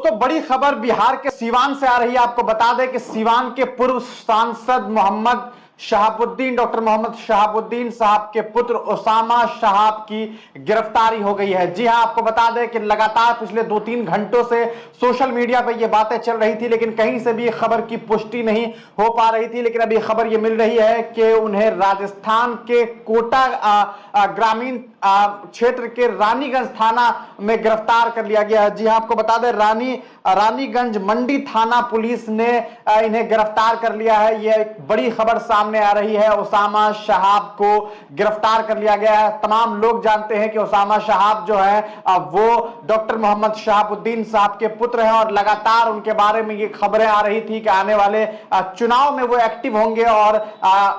दोस्तों बड़ी खबर बिहार के सीवान से आ रही है। आपको बता दें कि सीवान के पूर्व सांसद मोहम्मद शहाबुद्दीन, डॉक्टर मोहम्मद शहाबुद्दीन साहब के पुत्र उसामा शहाब की गिरफ्तारी हो गई है। जी हां, आपको बता दें कि लगातार पिछले 2-3 घंटों से सोशल मीडिया पर यह बातें चल रही थी, लेकिन कहीं से भी खबर की पुष्टि नहीं हो पा रही थी। लेकिन अभी खबर यह मिल रही है कि उन्हें राजस्थान के कोटा ग्रामीण क्षेत्र के रानीगंज थाना में गिरफ्तार कर लिया गया है। जी हां, आपको बता दें रानीगंज मंडी थाना पुलिस ने इन्हें गिरफ्तार कर लिया है। यह एक बड़ी खबर सामने आ रही है। उसामा शहाब को गिरफ्तार कर लिया गया है। तमाम लोग जानते हैं कि उसामा शहाब जो है वो डॉक्टर मोहम्मद शहाबुद्दीन साहब के पुत्र हैं और लगातार उनके बारे में ये खबरें आ रही थी कि आने वाले चुनाव में वो एक्टिव होंगे और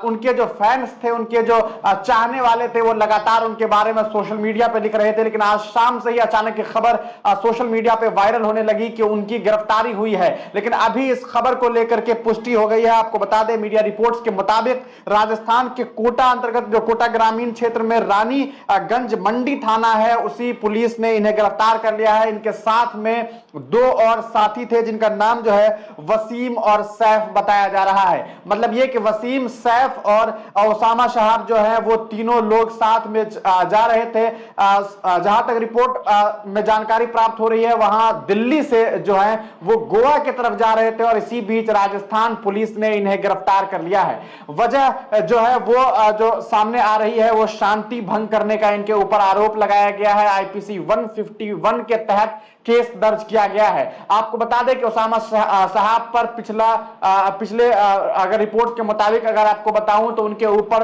उनके जो फैंस थे, उनके जो चाहने वाले थे, वो लगातार उनके बारे में सोशल मीडिया पे लिख रहे थे। लेकिन आज शाम से ही अचानक ये खबर सोशल मीडिया पे वायरल होने लगी कि उनकी गिरफ्तारी हुई है। लेकिन अभी इस खबर को लेकर के पुष्टि हो गई है। आपको बता दें मीडिया रिपोर्ट्स के मुताबिक राजस्थान के कोटा अंतर्गत जो कोटा ग्रामीण क्षेत्र में रानीगंज मंडी थाना है, उसी पुलिस ने इन्हें गिरफ्तार कर लिया है। इनके साथ में 2 और साथी थे जिनका नाम जो है वसीम और सैफ बताया जा रहा है। मतलब यह कि वसीम, सैफ और उसामा शहाब जो है वो तीनों लोग साथ में जा रहे थे। जहां तक रिपोर्ट में जानकारी प्राप्त हो रही है, वहां दिल्ली से जो है वो गोवा की तरफ जा रहे थे और इसी बीच राजस्थान पुलिस ने इन्हें गिरफ्तार कर लिया है। वजह जो है वो जो सामने आ रही है वो शांति भंग करने का इनके ऊपर आरोप लगाया गया है। आईपीसी 151 के तहत केस दर्ज किया गया है। आपको बता दें कि उसामा साहब पर पिछले अगर रिपोर्ट के मुताबिक अगर आपको बताऊं तो उनके ऊपर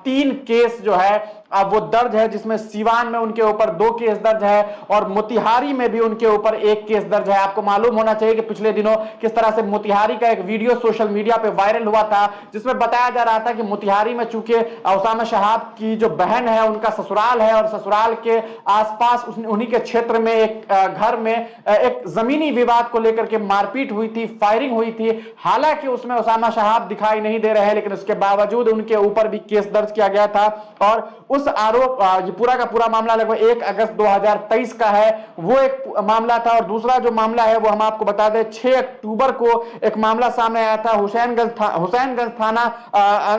3 केस जो है वो दर्ज है, जिसमें सीवान में उनके ऊपर 2 केस दर्ज है और मोतिहारी में भी उनके ऊपर 1 केस दर्ज है। आपको मालूम होना चाहिए कि पिछले दिनों किस तरह से मोतिहारी का एक वीडियो सोशल मीडिया पे वायरल हुआ था, जिसमें बताया जा रहा था कि मोतिहारी में चूंकि उसामा शहाब की जो बहन है उनका ससुराल है और ससुराल के आसपास उन्हीं के क्षेत्र में एक घर में एक जमीनी विवाद को लेकर के मारपीट हुई थी, फायरिंग हुई थी। हालांकि उसमें उसामा शहाब दिखाई नहीं दे रहे हैं, लेकिन उसके बावजूद उनके ऊपर भी केस दर्ज किया गया था और उस आरोप ये पूरा का पूरा मामला लगभग 1 अगस्त 2023 का है, वो एक मामला था। और दूसरा जो मामला है वो हम आपको बता दें 6 अक्टूबर को एक मामला सामने आया था। हुसैनगंज थाना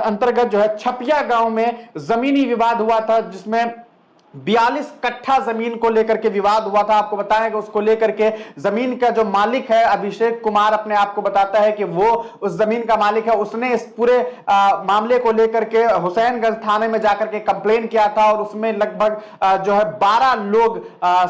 अंतर्गत जो है छपिया गांव में जमीनी विवाद हुआ था, जिसमें 42 कट्ठा जमीन को लेकर के विवाद हुआ था। आपको बताएं कि उसको लेकर के जमीन का जो मालिक है अभिषेक कुमार अपने आप को बताता है कि वो उस जमीन का मालिक है। उसने इस पूरे मामले को लेकर के हुसैनगंज थाने में जाकर के कंप्लेन किया था और उसमें लगभग जो है 12 लोग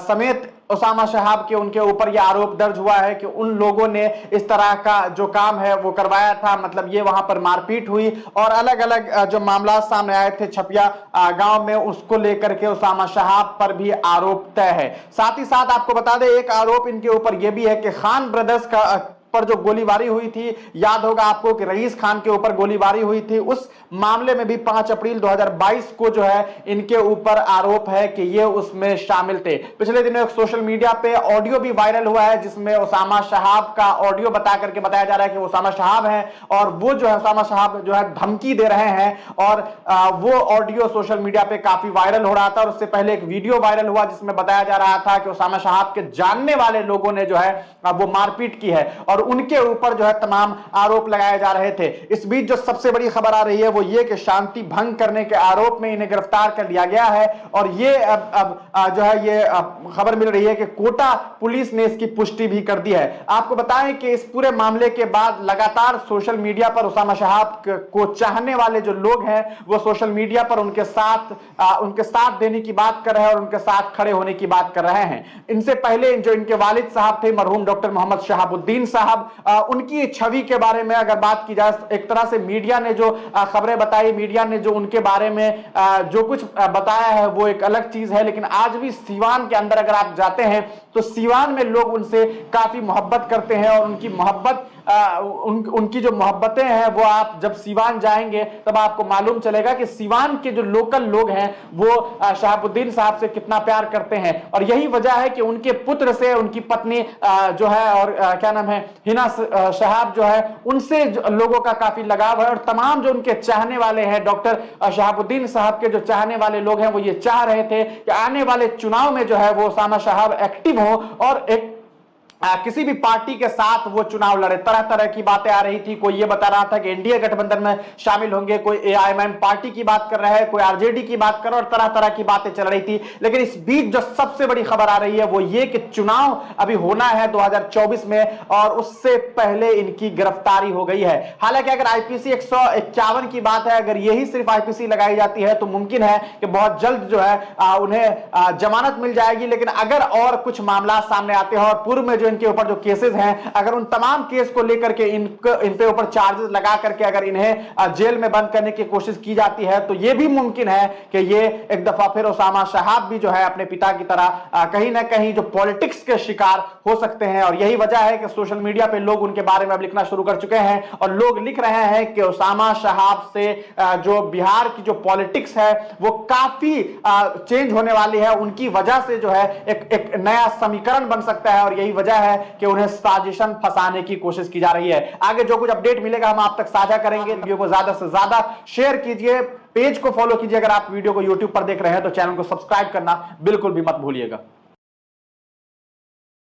समेत उसामा शहाब के उनके ऊपर यह आरोप दर्ज हुआ है कि उन लोगों ने इस तरह का जो काम है वो करवाया था। मतलब ये वहां पर मारपीट हुई और अलग अलग जो मामला सामने आए थे छपिया गांव में, उसको लेकर के उसामा शहाब पर भी आरोप तय है। साथ ही साथ आपको बता दें एक आरोप इनके ऊपर यह भी है कि खान ब्रदर्स पर जो गोलीबारी हुई थी, याद होगा आपको कि रईस खान के ऊपर गोलीबारी हुई थी, उस मामले में भी 5 अप्रैल 2022 को जो है इनके ऊपर आरोप है कि ये उसमें शामिल थे। पिछले दिनों एक सोशल मीडिया पे ऑडियो भी वायरल हुआ है, जिसमें उसामा शहाब का ऑडियो बता करके बताया जा रहा है कि उसामा शहाब है और वो जो है उसामा शहाब जो है धमकी दे रहे हैं और वो ऑडियो सोशल मीडिया पे काफी वायरल हो रहा था। और उससे पहले एक वीडियो वायरल हुआ जिसमें बताया जा रहा था कि उसामा शहाब के जानने वाले लोगों ने जो है वो मारपीट की है और उनके ऊपर जो है तमाम आरोप लगाए जा रहे थे। इस बीच जो सबसे बड़ी खबर आ रही है वो ये कि शांति भंग करने के आरोप में इन्हें गिरफ्तार कर लिया गया है और ये अब जो है ये खबर मिल रही है कि कोटा पुलिस ने इसकी पुष्टि भी कर दी है। आपको बताएं कि इस पूरे मामले के बाद लगातार सोशल मीडिया पर उसामा शहाब को चाहने वाले जो लोग हैं वो सोशल मीडिया पर उनके साथ देने की बात कर रहे हैं और उनके साथ खड़े होने की बात कर रहे हैं। इनसे पहले जो इनके वालिद साहब थे मरहूम डॉक्टर मोहम्मद शहाबुद्दीन साहब, उनकी छवि के बारे में अगर बात की जाए, एक तरह से मीडिया ने जो खबरें बताई, मीडिया ने जो उनके बारे में जो कुछ बताया है वो एक अलग चीज है। लेकिन आज भी सीवान के अंदर अगर आप जाते हैं तो सीवान में लोग उनसे काफी मोहब्बत करते हैं और उनकी मोहब्बत उनकी जो मोहब्बतें हैं वो आप जब सीवान जाएंगे तब आपको मालूम चलेगा कि सीवान के जो लोकल लोग हैं वो शहाबुद्दीन साहब से कितना प्यार करते हैं। और यही वजह है कि उनके पुत्र से उनकी पत्नी जो है और क्या नाम है हिना शहाब जो है उनसे लोगों का काफी लगाव है और तमाम जो उनके चाहने वाले हैं डॉक्टर शहाबुद्दीन साहब के जो चाहने वाले लोग हैं वो ये चाह रहे थे कि आने वाले चुनाव में जो है वो उसामा शहाब एक्टिव हो और एक किसी भी पार्टी के साथ वो चुनाव लड़े। तरह तरह की बातें आ रही थी। कोई ये बता रहा था कि एनडीए गठबंधन में शामिल होंगे, कोई एआईएमआईएम पार्टी की बात कर रहा है, कोई आरजेडी की बात कर रहा है, और तरह तरह की बातें चल रही थी। लेकिन इस बीच जो सबसे बड़ी खबर आ रही है वो ये कि चुनाव अभी होना है 2024 में, और उससे पहले इनकी गिरफ्तारी हो गई है। हालांकि अगर आईपीसी 151 की बात है, अगर यही सिर्फ आईपीसी लगाई जाती है तो मुमकिन है कि बहुत जल्द जो है उन्हें जमानत मिल जाएगी। लेकिन अगर और कुछ मामला सामने आते हैं और पूर्व में जो इनके ऊपर जो केसेस हैं, अगर उन तमाम केस को लेकर के इन पे ऊपर चार्जेस लगा करके अगर इन्हें जेल में बंद करने की कोशिश की जाती है तो यह भी मुमकिन है कि ये एक दफा फिर ओसामा शहाब भी जो है अपने पिता की तरह कहीं ना कहीं जो पॉलिटिक्स के शिकार हो सकते हैं। और यही वजह है कि सोशल मीडिया पे लोग उनके बारे में अब लिखना शुरू कर चुके हैं, और लोग लिख रहे हैं कि ओसामा शहाब से जो बिहार की जो पॉलिटिक्स है वो काफी चेंज होने वाली है। उनकी वजह से जो है एक नया समीकरण बन सकता है, और यही वजह है कि उन्हें साजिशन फंसाने की कोशिश की जा रही है। आगे जो कुछ अपडेट मिलेगा हम आप तक साझा करेंगे। वीडियो को ज्यादा से ज्यादा शेयर कीजिए, पेज को फॉलो कीजिए। अगर आप वीडियो को यूट्यूब पर देख रहे हैं तो चैनल को सब्सक्राइब करना बिल्कुल भी मत भूलिएगा।